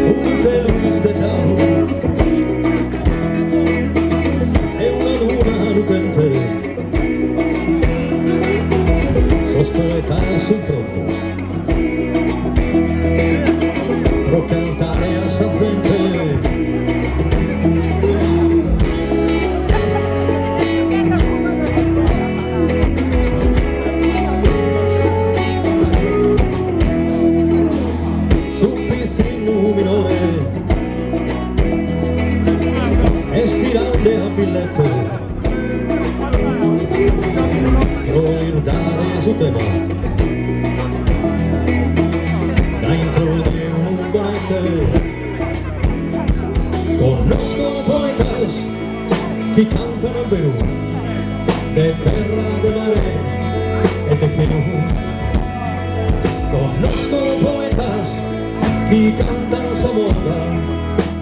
un feliz de cau e una luna lucente, sos poetas son prontos pro cantare a sa gente. Estirande a billete pro ir dare su tema dentro de un bonete. Conosco poetas que cantan a Perú, de terra, de mare e de Perú. Conosco poetas que cantan sa moda,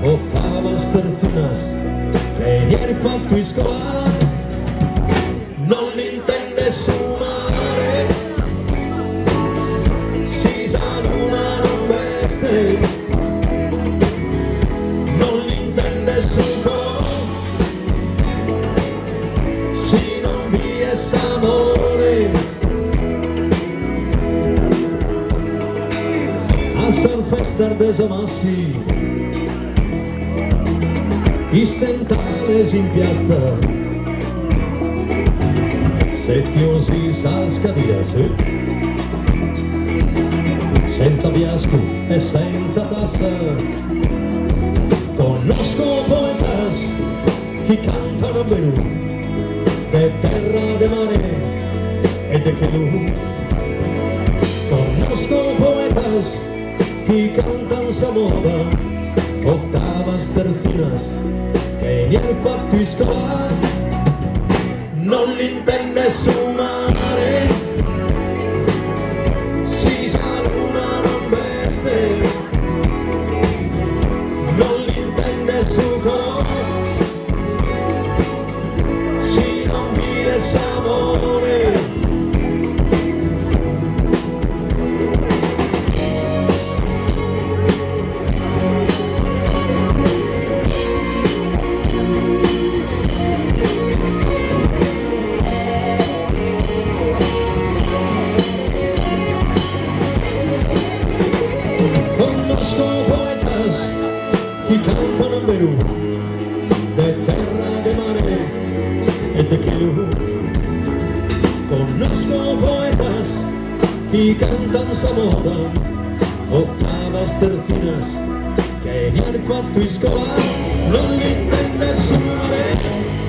ottavas, terzinas che gli hai fatto in scuola, non l'intende sumare, si sa luna non veste, non l'intende sumare, si non vi è s'amore. A San Festar de Samassi istentales in piazza, settiosi salscadiras, senza fiasco e senza tassa. Conosco poetas che cantano a Perù, de terra, de mare e de Perù. Conosco poetas che cantano sa moda, ottavas, terzinas che gli hai fatto in scuola, non l'intende sumare, si sa luna non veste, non l'intende succo, si non vive s'amore. Che cantano a Perù, de terra, de mare e de Perù. Conosco poetas che cantano sa moda, ottavas, terzinas che gli hanno fatto in scuola, non l'intende sumare.